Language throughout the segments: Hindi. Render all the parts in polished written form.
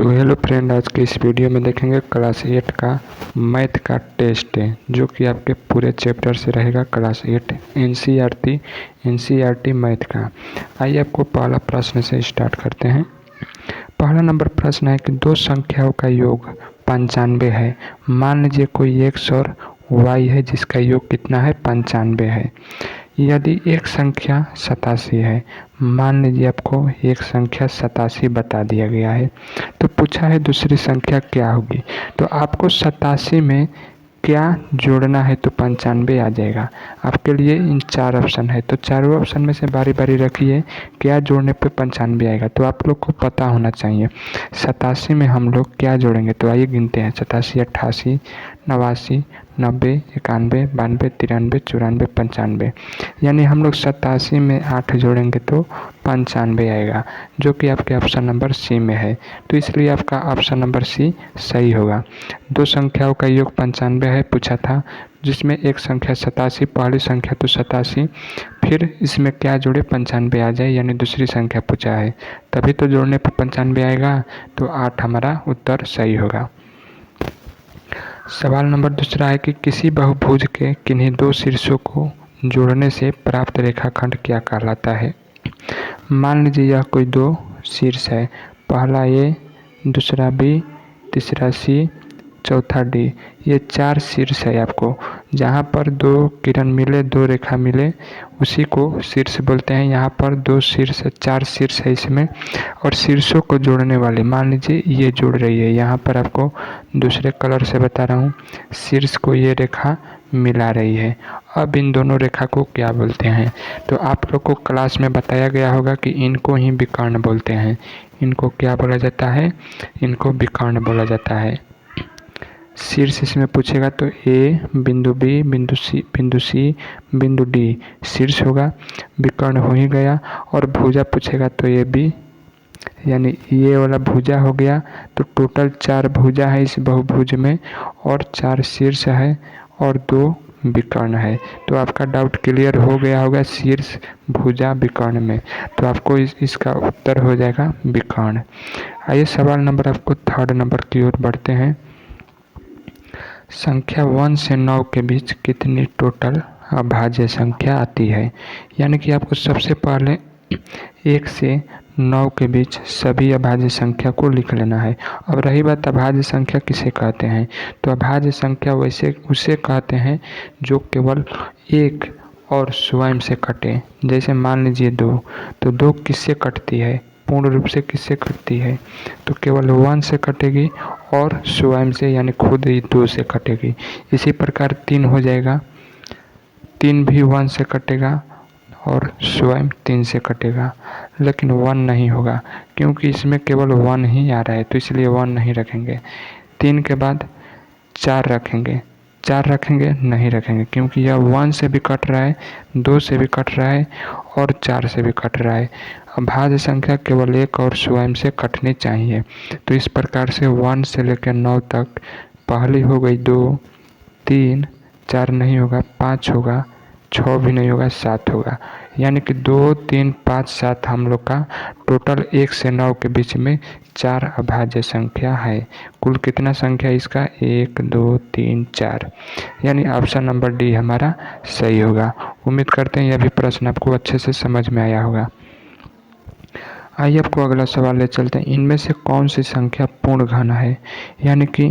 तो हेलो फ्रेंड, आज के इस वीडियो में देखेंगे क्लास 8 का मैथ का टेस्ट है जो कि आपके पूरे चैप्टर से रहेगा। क्लास 8 एनसीईआरटी मैथ का। आइए आपको पहला प्रश्न से स्टार्ट करते हैं। पहला नंबर प्रश्न है कि दो संख्याओं का योग 95 है। मान लीजिए कोई एक्स और वाई है जिसका योग कितना है, 95 है। यदि एक संख्या 87 है, मान लीजिए आपको एक संख्या 87 बता दिया गया है, तो पूछा है दूसरी संख्या क्या होगी। तो आपको 87 में क्या जोड़ना है तो 95 आ जाएगा। आपके लिए इन 4 ऑप्शन है, तो चारों ऑप्शन में से बारी बारी रखिए क्या जोड़ने पे 95 आएगा। तो आप लोग को पता होना चाहिए 87 में हम लोग क्या जोड़ेंगे। तो आइए गिनते हैं 87, 88, 89, 90, 91, 92, 93, 94, 95। यानी हम लोग 87 में 8 जोड़ेंगे तो 95 आएगा, जो कि आपके ऑप्शन नंबर सी में है। तो इसलिए आपका ऑप्शन नंबर सी सही होगा। दो संख्याओं का योग 95 है पूछा था, जिसमें एक संख्या 87, पहली संख्या तो 87, फिर इसमें क्या जोड़े 95 आ जाए, यानी दूसरी संख्या पूछा है, तभी तो जोड़ने पर 95 आएगा। तो 8 हमारा उत्तर सही होगा। सवाल नंबर दूसरा है कि किसी बहुभुज के किन्हीं दो शीर्षों को जोड़ने से प्राप्त रेखाखंड क्या कहलाता है। मान लीजिए यह कोई दो शीर्ष है, पहला ए, दूसरा बी, तीसरा सी, चौथा डी। ये 4 शीर्ष है आपको, जहाँ पर दो किरण मिले, दो रेखा मिले, उसी को शीर्ष बोलते हैं। यहाँ पर 2 शीर्ष, 4 शीर्ष है इसमें, और शीर्षों को जोड़ने वाले मान लीजिए ये जुड़ रही है। यहाँ पर आपको दूसरे कलर से बता रहा हूँ, शीर्ष को ये रेखा मिला रही है। अब इन दोनों रेखा को क्या बोलते हैं, तो आप लोग को क्लास में बताया गया होगा कि इनको ही विकर्ण बोलते हैं। इनको क्या बोला जाता है, इनको विकर्ण बोला जाता है। शीर्ष इसमें पूछेगा तो ए, बिंदु बी, बिंदु सी, बिंदु डी शीर्ष होगा, विकर्ण हो ही गया। और भुजा पूछेगा तो ये बी, यानी ये वाला भुजा हो गया। तो टोटल 4 भुजा है इस बहुभुज में, और 4 शीर्ष है और 2 विकर्ण है। तो आपका डाउट क्लियर हो गया होगा शीर्ष, भुजा, विकर्ण में। तो आपको इसका उत्तर हो जाएगा विकर्ण। आइए सवाल नंबर आपको 3rd नंबर की ओर बढ़ते हैं। संख्या 1 से 9 के बीच कितनी टोटल अभाज्य संख्या आती है। यानी कि आपको सबसे पहले 1 से 9 के बीच सभी अभाज्य संख्या को लिख लेना है। अब रही बात अभाज्य संख्या किसे कहते हैं, तो अभाज्य संख्या वैसे उसे कहते हैं जो केवल 1 और स्वयं से कटे। जैसे मान लीजिए 2, तो 2 किससे कटती है, पूर्ण रूप से किससे कटती है, तो केवल 1 से कटेगी और स्वयं से यानी खुद ही 2 से कटेगी। इसी प्रकार 3 हो जाएगा, 3 भी 1 से कटेगा और स्वयं 3 से कटेगा, लेकिन 1 नहीं होगा क्योंकि इसमें केवल 1 ही आ रहा है, तो इसलिए 1 नहीं रखेंगे। 3 के बाद 4 रखेंगे, 4 रखेंगे नहीं रखेंगे क्योंकि यह 1 से भी कट रहा है, 2 से भी कट रहा है और 4 से भी कट रहा है। अभाज्य संख्या केवल 1 और स्वयं से कटनी चाहिए। तो इस प्रकार से 1 से लेकर 9 तक पहली हो गई 2, 3, 4 नहीं होगा, 5 होगा, 6 भी नहीं होगा, 7 होगा। यानी कि 2, 3, 5, 7 हम लोग का टोटल 1 से 9 के बीच में 4 अभाज्य संख्या है। कुल कितना संख्या इसका, 1, 2, 3, 4, यानी ऑप्शन नंबर डी हमारा सही होगा। उम्मीद करते हैं यह भी प्रश्न आपको अच्छे से समझ में आया होगा। आइए आपको अगला सवाल ले चलते हैं। इनमें से कौन सी संख्या पूर्ण घन है, यानी कि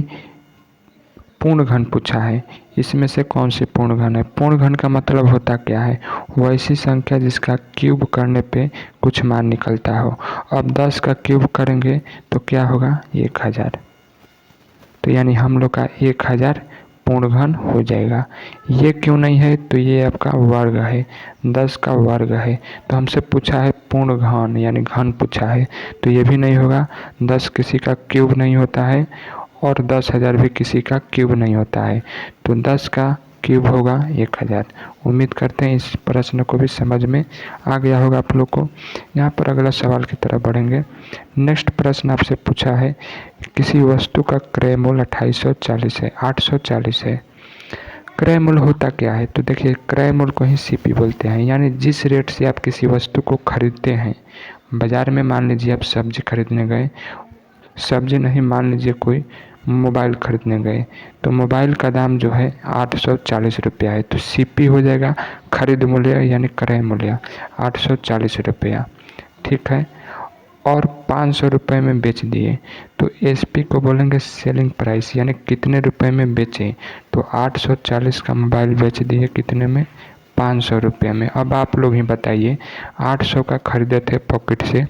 पूर्ण घन पूछा है, इसमें से कौन सी पूर्ण घन है। पूर्ण घन का मतलब होता क्या है, वैसी संख्या जिसका क्यूब करने पे कुछ मान निकलता हो। अब 10 का क्यूब करेंगे तो क्या होगा, 1000। तो यानी हम लोग का 1000 पूर्ण घन हो जाएगा। ये क्यों नहीं है, तो ये आपका वर्ग है, 10 का वर्ग है। तो हमसे पूछा है पूर्ण घन, यानी घन पूछा है, तो ये भी नहीं होगा। 10 किसी का क्यूब नहीं होता है और 10,000 भी किसी का क्यूब नहीं होता है। तो 10 का क्यूब होगा 1000। उम्मीद करते हैं इस प्रश्न को भी समझ में आ गया होगा आप लोग को। यहाँ पर अगला सवाल की तरफ बढ़ेंगे। नेक्स्ट प्रश्न आपसे पूछा है किसी वस्तु का क्रय मूल्य 840 है। क्रय मूल्य होता क्या है, तो देखिए क्रय मूल्य को ही सीपी बोलते हैं, यानी जिस रेट से आप किसी वस्तु को खरीदते हैं। बाज़ार में मान लीजिए आप सब्जी खरीदने गए, सब्जी नहीं, मान लीजिए कोई मोबाइल खरीदने गए तो मोबाइल का दाम जो है 840 रुपया है, तो सीपी हो जाएगा खरीद मूल्य यानी क्रय मूल्य 840 रुपया, ठीक है। और 500 रुपये में बेच दिए तो एसपी को बोलेंगे सेलिंग प्राइस, यानी कितने रुपए में बेचे, तो 840 का मोबाइल बेच दिए कितने में, 500 रुपये में। अब आप लोग ही बताइए, 800 का खरीदे थे पॉकेट से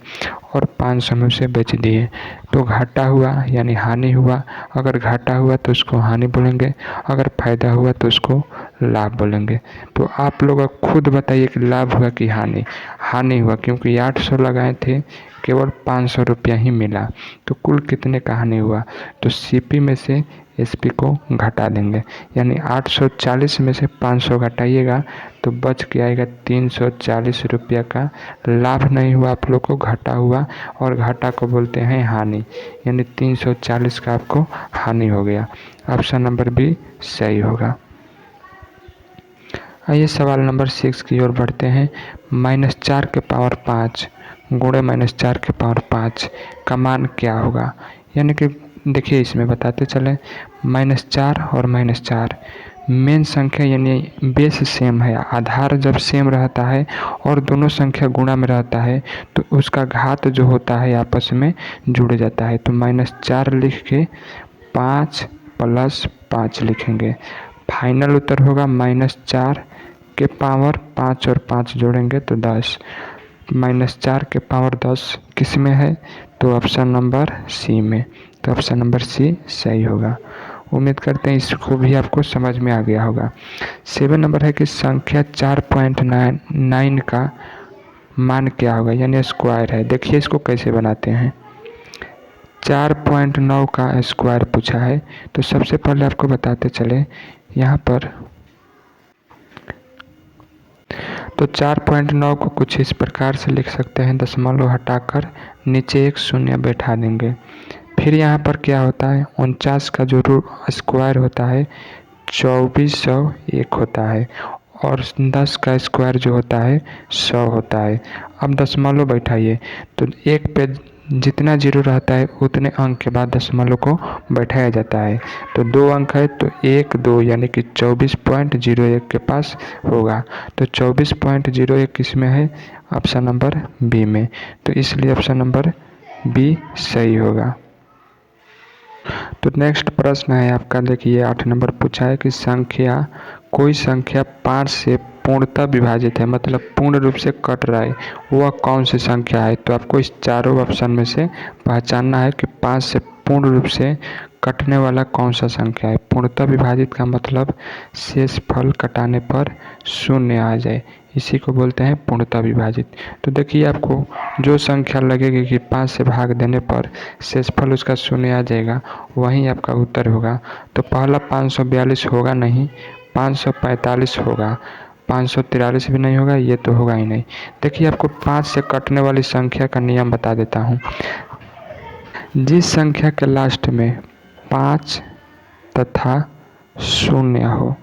और 500 में उसे बेच दिए, तो घाटा हुआ यानी हानि हुआ। अगर घाटा हुआ तो उसको हानि बोलेंगे, अगर फायदा हुआ तो उसको लाभ बोलेंगे। तो आप लोग अब खुद बताइए कि लाभ हुआ कि हानि। हानि हुआ, क्योंकि 800 लगाए थे, केवल 500 रुपया ही मिला, तो कुल कितने का हानि हुआ, तो सीपी में से एसपी को घटा देंगे, यानी 840 में से 500 घटाइएगा तो बच के आएगा 340 रुपया का। लाभ नहीं हुआ, आप लोग को घाटा हुआ, और घाटा को बोलते हैं हानि, यानी 340 का आपको हानि हो गया। ऑप्शन नंबर बी सही होगा। आइए सवाल नंबर 6 की ओर बढ़ते हैं। -4 के पावर 5 गुणे -4 के पावर 5 का मान क्या होगा, यानी कि देखिए इसमें बताते चले, -4 और -4 मेन संख्या यानी बेस सेम है, आधार जब सेम रहता है और दोनों संख्या गुणा में रहता है तो उसका घात जो होता है आपस में जुड़ जाता है। तो -4 लिख के 5 + 5 लिखेंगे, फाइनल उत्तर होगा -4 के पावर 5 और 5 जोड़ेंगे तो 10, -4 के पावर 10 किस में है, तो ऑप्शन नंबर सी में, तो ऑप्शन नंबर सी सही होगा। उम्मीद करते हैं इसको भी आपको समझ में आ गया होगा। 7 नंबर है कि संख्या 4.9 का मान क्या होगा, यानी स्क्वायर है। देखिए इसको कैसे बनाते हैं, 4.9 का स्क्वायर पूछा है, तो सबसे पहले आपको बताते चले यहाँ पर, तो 4.9 को कुछ इस प्रकार से लिख सकते हैं, दशमलव हटाकर नीचे एक शून्य बैठा देंगे। फिर यहाँ पर क्या होता है, 49 का जो स्क्वायर होता है 2401 होता है, और 10 का स्क्वायर जो होता है 100 होता है। अब दशमलव बैठाइए तो एक पे जितना जीरो रहता है उतने अंक के बाद दशमलव को बैठाया जाता है, तो 2 अंक है तो 1 2 यानी कि 24.01 के पास होगा, तो 24.01 किस में है, ऑप्शन नंबर बी में, तो इसलिए ऑप्शन नंबर बी सही होगा। तो नेक्स्ट प्रश्न है आपका, देखिए 8 नंबर पूछा है कि कोई संख्या 5 से पूर्णतः विभाजित है, मतलब पूर्ण रूप से कट रहा है, वह कौन सी संख्या है। तो आपको इस चारों ऑप्शन में से पहचानना है कि 5 से पूर्ण रूप से कटने वाला कौन सा संख्या है। पूर्णतः विभाजित का मतलब शेष फल कटाने पर शून्य आ जाए, इसी को बोलते हैं पूर्णतः विभाजित। तो देखिए आपको जो संख्या लगेगी कि 5 से भाग देने पर शेषफल उसका शून्य आ जाएगा, वहीं आपका उत्तर होगा। तो पहला 542 होगा नहीं, 545 होगा, 543 भी नहीं होगा, ये तो होगा ही नहीं। देखिए आपको 5 से कटने वाली संख्या का नियम बता देता हूँ। जिस संख्या के लास्ट में 5 तथा 0 हो,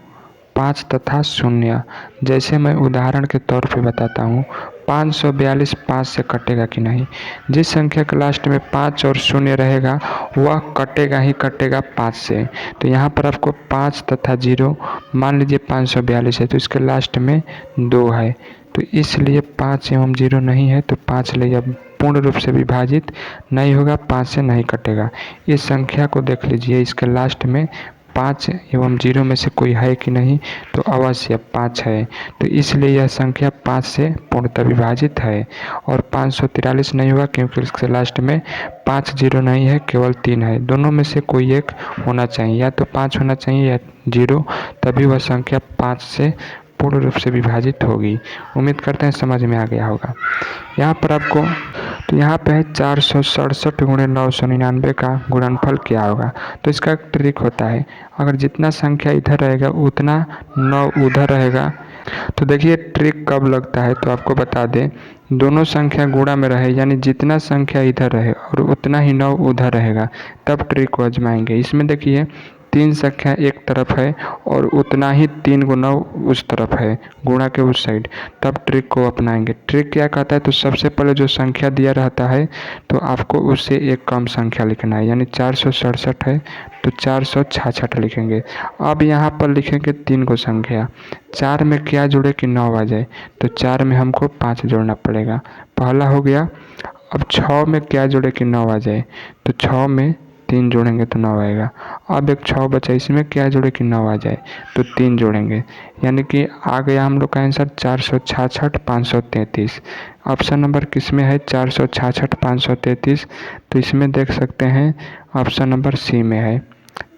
5 तथा 0, जैसे मैं उदाहरण के तौर पे बताता हूँ, 542 5 से कटेगा कि नहीं। जिस संख्या के लास्ट में 5 और 0 रहेगा वह कटेगा ही कटेगा 5 से। तो यहाँ पर आपको 5 तथा 0, मान लीजिए 542 है तो इसके लास्ट में 2 है, तो इसलिए 5 एवं 0 नहीं है, तो 5 ले अब पूर्ण रूप से विभाजित नहीं होगा, 5 से नहीं कटेगा। इस संख्या को देख लीजिए, इसके लास्ट में 5 एवं 0 में से कोई है कि नहीं, तो अवश्य 5 है, तो इसलिए यह संख्या 5 से पूर्णतः विभाजित है। और 543 नहीं हुआ क्योंकि इसके लास्ट में 5 0 नहीं है, केवल 3 है। दोनों में से कोई एक होना चाहिए, या तो 5 होना चाहिए या 0, तभी वह संख्या 5 से पूर्ण रूप से विभाजित होगी। उम्मीद करते हैं समझ में आ गया होगा। यहाँ पर आपको, तो यहाँ पे है 467 गुणे 999 का गुणनफल क्या होगा। तो इसका एक ट्रिक होता है, अगर जितना संख्या इधर रहेगा उतना 9 उधर रहेगा। तो देखिए ट्रिक कब लगता है, तो आपको बता दें, दोनों संख्या गुणा में रहे, यानी जितना संख्या इधर रहे और उतना ही 9 उधर रहेगा, तब ट्रिक को आजमाएंगे। इसमें देखिए 3 संख्या एक तरफ है और उतना ही 3 गुना उस तरफ है, गुणा के उस साइड, तब ट्रिक को अपनाएंगे। ट्रिक क्या कहता है, तो सबसे पहले जो संख्या दिया रहता है तो आपको उससे एक कम संख्या लिखना है, यानी 467 है तो 466 लिखेंगे। अब यहाँ पर लिखेंगे 3 को संख्या, 4 में क्या जुड़े कि 9 आ जाए, तो 4 में हमको 5 जोड़ना पड़ेगा, पहला हो गया। अब 6 में क्या जुड़े कि 9 आ जाए, तो 6 में 3 जोड़ेंगे तो 9 आएगा। अब एक 6 बचा, इसमें क्या जोड़े कि 9 आ जाए, तो 3 जोड़ेंगे, यानी कि आ गया हम लोग का आंसर 466 533। ऑप्शन नंबर किस में है, 466 533, तो इसमें देख सकते हैं ऑप्शन नंबर सी में है,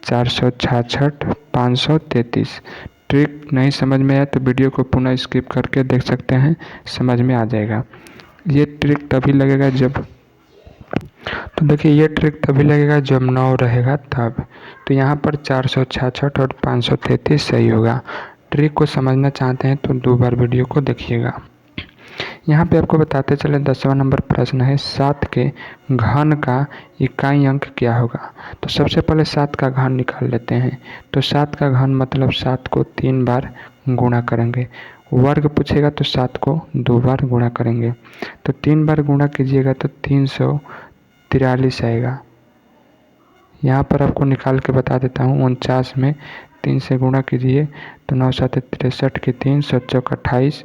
466 533। ट्रिक नहीं समझ में आया तो वीडियो को पुनः स्किप करके देख सकते हैं, समझ में आ जाएगा। ये ट्रिक तभी लगेगा जब, तो देखिए ये ट्रिक तभी लगेगा जब 9 रहेगा तब। तो यहाँ पर 466 और 533 सही होगा। ट्रिक को समझना चाहते हैं तो 2 बार वीडियो को देखिएगा। यहाँ पे आपको बताते चले 10वां नंबर प्रश्न है, 7 के घन का इकाई अंक क्या होगा। तो सबसे पहले 7 का घन निकाल लेते हैं। तो 7 का घन मतलब 7 को 3 बार गुणा करेंगे, वर्ग पूछेगा तो 7 को 2 बार गुणा करेंगे, तो 3 बार गुणा कीजिएगा तो 343 आएगा। यहाँ पर आपको निकाल के बता देता हूँ, 49 में 3 से गुणा कीजिए तो 9 7 63 की 3 7 चौक 28,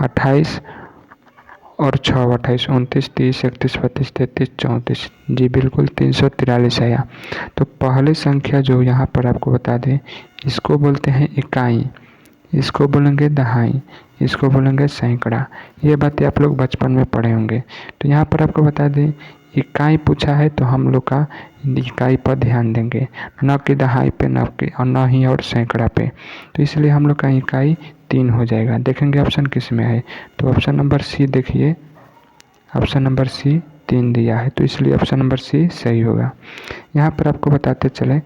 28 और 6 28 29 30 31 32 33 34, जी बिल्कुल 343 आया। तो पहली संख्या जो यहाँ पर आपको बता दें, इसको बोलते हैं इकाई, इसको बोलेंगे दहाई, इसको बोलेंगे सैकड़ा। ये बातें आप लोग बचपन में पढ़े होंगे। तो यहाँ पर आपको बता दें इकाई पूछा है तो हम लोग का इकाई पर ध्यान देंगे, न कि दहाई पे, न कि और न ही और सैकड़ा पे। तो इसलिए हम लोग का इकाई 3 हो जाएगा। देखेंगे ऑप्शन किस में है, तो ऑप्शन नंबर सी देखिए, ऑप्शन नंबर सी 3 दिया है, तो इसलिए ऑप्शन नंबर सी सही होगा। यहाँ पर आपको बताते चले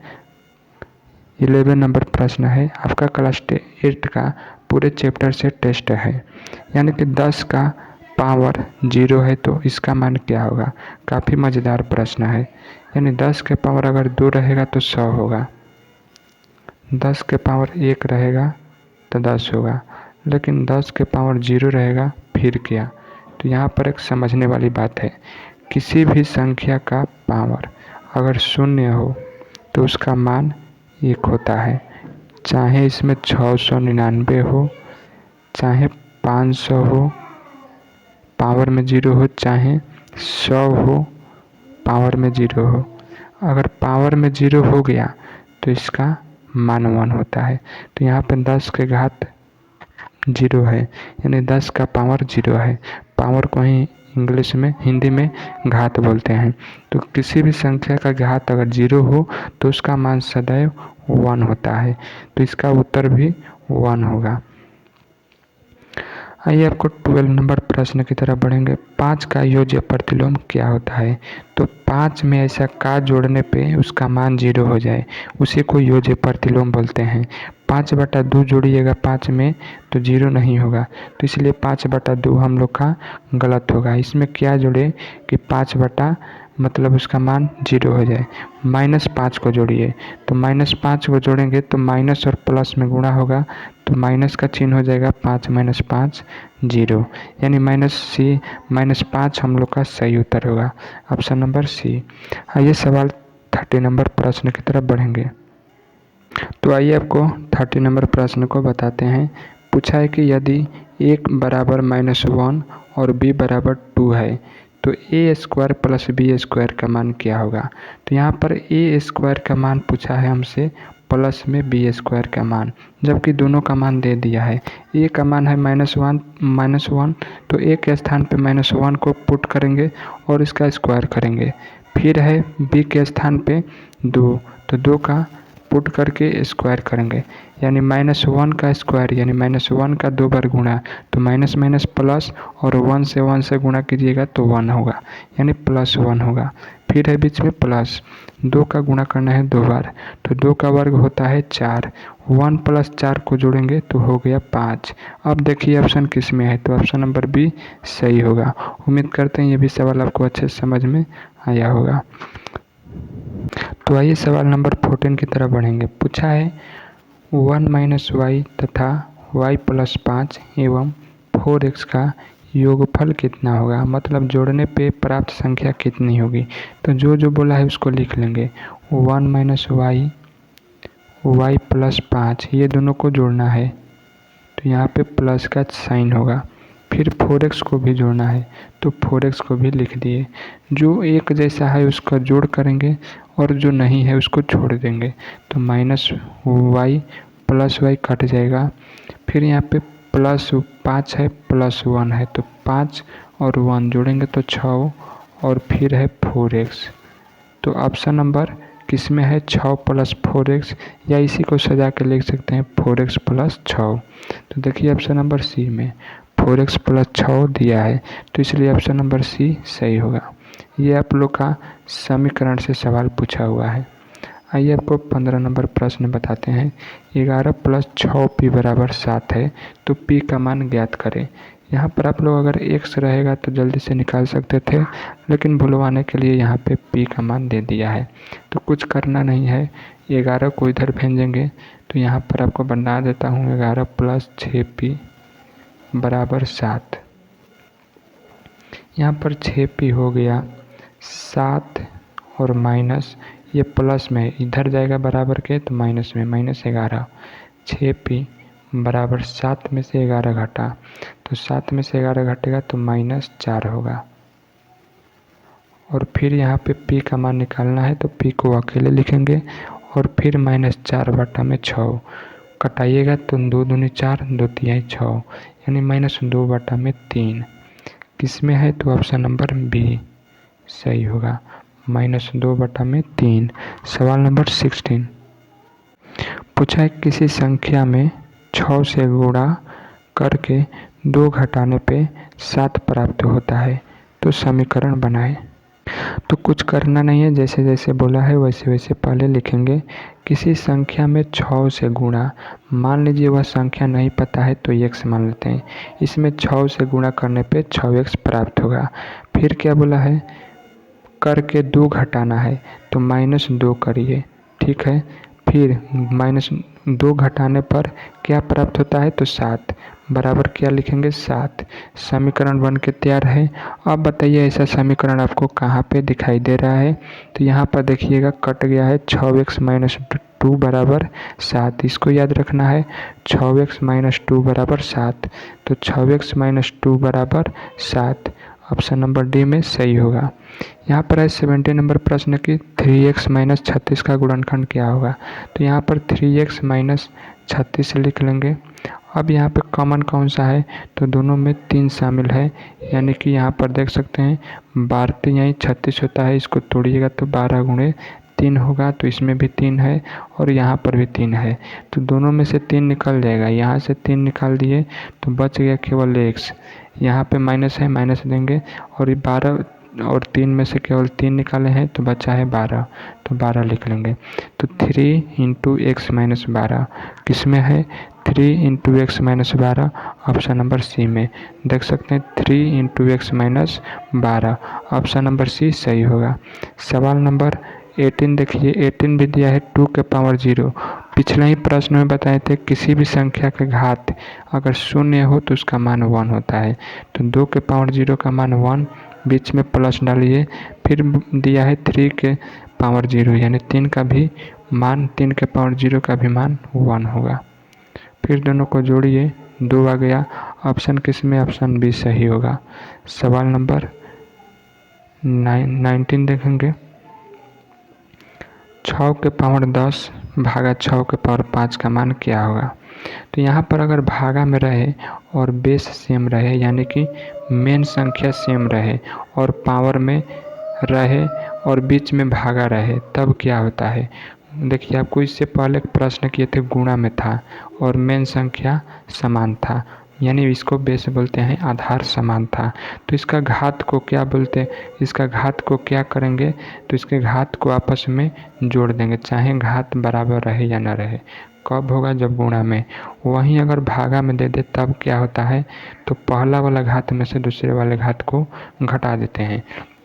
11 नंबर प्रश्न है, आपका क्लास 8 का पूरे चैप्टर से टेस्ट है, यानी कि 10 का पावर 0 है तो इसका मान क्या होगा। काफ़ी मज़ेदार प्रश्न है, यानी 10 के पावर अगर 2 रहेगा तो 100 होगा, 10 के पावर 1 रहेगा तो 10 होगा, लेकिन 10 के पावर 0 रहेगा फिर क्या। तो यहाँ पर एक समझने वाली बात है, किसी भी संख्या का पावर अगर 0 हो तो उसका मान 1 होता है, चाहे इसमें 699 हो, चाहे 500 हो पावर में 0 हो, चाहे 100 हो पावर में 0 हो। अगर पावर में 0 हो गया तो इसका मान 1 होता है। तो यहाँ पे 10 के घात 0 है, यानी 10 का पावर 0 है। पावर को ही इंग्लिश में, हिंदी में घात बोलते हैं। तो किसी भी संख्या का घात अगर 0 हो तो उसका मान सदैव 1 होता है, तो इसका उत्तर भी 1 होगा। आइए आपको 12 नंबर प्रश्न की तरफ बढ़ेंगे। 5 का योज्य प्रतिलोम क्या होता है। तो 5 में ऐसा का जोड़ने पे उसका मान 0 हो जाए, उसी को योज्य प्रतिलोम बोलते हैं। 5/2 जोड़िएगा 5 में तो 0 नहीं होगा, तो इसलिए 5/2 हम लोग का गलत होगा। इसमें क्या जोड़े कि 5 मतलब उसका मान 0 हो जाए। -5 को जोड़िए, तो -5 को जोड़ेंगे तो माइनस और प्लस में गुणा होगा, तो माइनस का चिन्ह हो जाएगा 5 - 5 0, यानी -5 हम लोग का सही उत्तर होगा, ऑप्शन नंबर सी। आइए सवाल 30 नंबर प्रश्न की तरफ बढ़ेंगे। तो आइए आपको 30 नंबर प्रश्न को बताते हैं। पूछा है कि यदि a बराबर -1 और b बराबर 2 है तो a² प्लस b² का मान क्या होगा। तो यहाँ पर a² का मान पूछा है हमसे प्लस में b² का मान, जबकि दोनों का मान दे दिया है। a का मान है -1 तो a के स्थान पे -1 को पुट करेंगे और इसका स्क्वायर करेंगे। फिर है b के स्थान पे 2, तो 2 का पुट करके स्क्वायर करेंगे, यानी -1 का स्क्वायर, यानी -1 का 2 बार गुणा, तो माइनस माइनस प्लस, और 1 से गुणा कीजिएगा तो 1 होगा, यानी +1 होगा। फिर है बीच में प्लस, 2 का गुणा करना है 2 बार, तो 2 का वर्ग होता है 4, 1 + 4 को जोड़ेंगे तो हो गया 5। अब देखिए ऑप्शन किस में है, तो ऑप्शन नंबर बी सही होगा। उम्मीद करते हैं ये भी सवाल आपको अच्छे से समझ में आया होगा। तो आइए सवाल नंबर 14 की तरफ बढ़ेंगे। पूछा है 1 माइनस वाई तथा y प्लस 5 एवं 4x का योगफल कितना होगा, मतलब जोड़ने पे प्राप्त संख्या कितनी होगी। तो जो बोला है उसको लिख लेंगे। 1 माइनस वाई, वाई प्लस 5, ये दोनों को जोड़ना है तो यहाँ पे प्लस का साइन होगा। फिर 4x को भी जोड़ना है तो 4x को भी लिख दिए। जो एक जैसा है उसका जोड़ करेंगे और जो नहीं है उसको छोड़ देंगे। तो minus Y plus Y cut जाएगा। फिर यहाँ पे प्लस 5 है प्लस 1 है तो 5 और 1 जोड़ेंगे तो 6 और फिर है 4x। तो ऑप्शन नंबर किस में है, 6 प्लस 4x, या इसी को सजा के लिख सकते हैं 4x प्लस 6। तो देखिए ऑप्शन नंबर सी में 4x प्लस 6 दिया है तो इसलिए ऑप्शन नंबर सी सही होगा। ये आप लोग का समीकरण से सवाल पूछा हुआ है। आइए आपको 15 नंबर प्रश्न बताते हैं। 11 प्लस 6p बराबर 7 है तो p का मान ज्ञात करें। यहाँ पर आप लोग अगर x रहेगा तो जल्दी से निकाल सकते थे, लेकिन भुलवाने के लिए यहाँ पे p का मान दे दिया है। तो कुछ करना नहीं है, 11 को इधर भेजेंगे तो यहाँ पर आपको बना देता हूँ 11 प्लस 6p बराबर 7। यहाँ पर 6p हो गया 7 और माइनस ये प्लस में इधर जाएगा बराबर के तो माइनस में, माइनस 11। 6p बराबर 7 में से 11 घटा तो 7 में से 11 घटेगा तो माइनस 4 होगा। और फिर यहाँ पे p का मान निकालना है तो p को अकेले लिखेंगे और फिर माइनस 4 बटा में 6 कटाइएगा तो 2 दूनी 4, 2 तिहाई 6, यानी माइनस 2 बटा में 3। किस में है तो ऑप्शन नंबर बी सही होगा, माइनस 2 बटा में 3। सवाल नंबर 16 पूछा है किसी संख्या में 6 से गुणा करके 2 घटाने पे 7 प्राप्त होता है तो समीकरण बनाएं। तो कुछ करना नहीं है, जैसे जैसे बोला है वैसे वैसे पहले लिखेंगे। किसी संख्या में 6 से गुणा, मान लीजिए वह संख्या नहीं पता है तो x मान लेते हैं। इसमें 6 से गुणा करने पे 6x प्राप्त होगा। फिर क्या बोला है, करके 2 घटाना है तो माइनस 2 करिए, ठीक है। फिर माइनस 2 घटाने पर क्या प्राप्त होता है तो 7 बराबर क्या लिखेंगे 7। समीकरण बन के तैयार है। अब बताइए ऐसा समीकरण आपको कहाँ पे दिखाई दे रहा है। तो यहाँ पर देखिएगा कट गया है 6x माइनस 2 बराबर 7। इसको याद रखना है 6x माइनस 2 बराबर 7। तो 6x माइनस 2 बराबर 7, ऑप्शन नंबर डी में सही होगा। यहाँ पर है 17 नंबर प्रश्न की 3x माइनस 36 का गुणनखंड क्या होगा। तो यहाँ पर 3x माइनस 36 लिख लेंगे। अब यहाँ पे कॉमन कौन सा है तो दोनों में 3 शामिल है, यानी कि यहाँ पर देख सकते हैं 12 यहीं 36 होता है, इसको तोड़िएगा तो 12 गुणे 3 होगा, तो इसमें भी 3 है और यहाँ पर भी 3 है। तो दोनों में से 3 निकल जाएगा, यहाँ से 3 निकाल दिए तो बच गया केवल x। यहाँ पे माइनस है, माइनस देंगे और ये 12 और 3 में से केवल 3 निकाले हैं तो बचा है 12, तो 12 लिख लेंगे। तो 3 इंटू एक्स माइनस 12 किस में है 3 into X minus 12, option number C में। देख सकते हैं 3 into X minus 12, option number C सही होगा। सवाल नंबर 18 देखिए, 18 भी दिया है 2 के पावर 0। पिछले ही प्रश्न में बताए थे किसी भी संख्या के घात अगर शून्य हो तो उसका मान 1 होता है। तो 2 के पावर 0 का मान 1, बीच में प्लस डालिए। फिर दिया है 3 के पावर 0, यानी 3 का भी मान 3 के पावर 0 का भी मान 1 होगा। फिर दोनों को जोड़िए, 2 आ गया। ऑप्शन किस में, ऑप्शन बी सही होगा। सवाल नंबर 19 देखेंगे, 6 के पावर 10 भागा 6 के पावर 5 का मान क्या होगा। तो यहाँ पर अगर भागा में रहे और बेस सेम रहे, यानी कि मेन संख्या सेम रहे और पावर में रहे और बीच में भागा रहे, तब क्या होता है। देखिए आपको इससे पहले प्रश्न किए थे गुणा में था और मेन संख्या समान था, यानी इसको बेस बोलते हैं, आधार समान था। तो इसका घात को क्या बोलते हैं, इसका घात को क्या करेंगे तो इसके घात को आपस में जोड़ देंगे, चाहे घात बराबर रहे या ना रहे। कब होगा, जब गुणा में। वहीं अगर भागा में दे दे तब क्या होता है, तो पहला वाला घात में से दूसरे वाले घात को घटा देते हैं।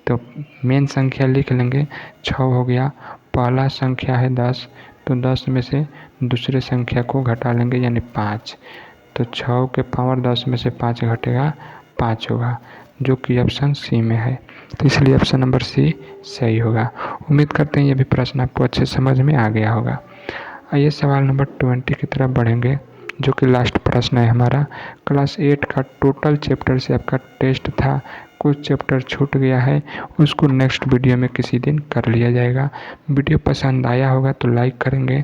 तो मेन संख्या लिख लेंगे 6 हो गया पहला संख्या है 10, तो 10 में से दूसरे संख्या को घटा लेंगे यानी 5। तो 6 के पावर 10 में से 5 घटेगा 5 होगा, जो कि ऑप्शन सी में है। तो इसलिए ऑप्शन नंबर सी सही होगा। उम्मीद करते हैं ये भी प्रश्न आपको अच्छे समझ में आ गया होगा। आइए सवाल नंबर 20 की तरफ बढ़ेंगे, जो कि लास्ट प्रश्न है हमारा। क्लास 8 का टोटल चैप्टर से आपका टेस्ट था, कुछ चैप्टर छूट गया है, उसको नेक्स्ट वीडियो में किसी दिन कर लिया जाएगा। वीडियो पसंद आया होगा तो लाइक करेंगे,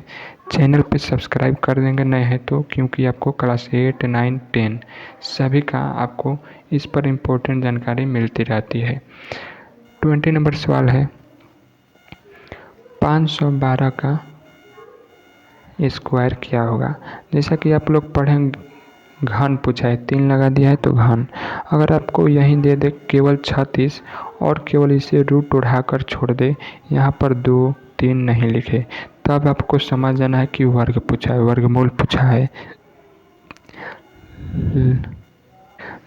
चैनल पे सब्सक्राइब कर देंगे नए हैं तो, क्योंकि आपको क्लास 8, 9, 10 सभी का आपको इस पर इम्पोर्टेंट जानकारी मिलती रहती है। 20 नंबर सवाल है, 512 का स्क्वायर क्या होगा। जैसा कि आप लोग पढ़ें, घन पूछा है, 3 लगा दिया है तो घन। अगर आपको यहीं दे दे केवल 36 और केवल इसे रूट उठाकर छोड़ दे, यहाँ पर 2, 3 नहीं लिखे, तब आपको समझ जाना है कि वर्ग पूछा है, वर्गमूल पूछा है।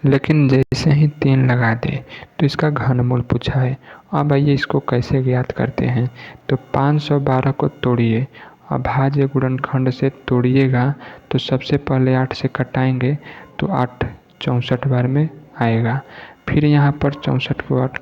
लेकिन जैसे ही 3 लगा दे तो इसका घनमूल पूछा है। अब आइए इसको कैसे ज्ञात करते हैं। तो 512 को तोड़िए, अभाज्य गुणनखंड से तोड़िएगा तो सबसे पहले 8 से कटाएंगे तो 8 64 बार में आएगा। फिर यहाँ पर 64 को 8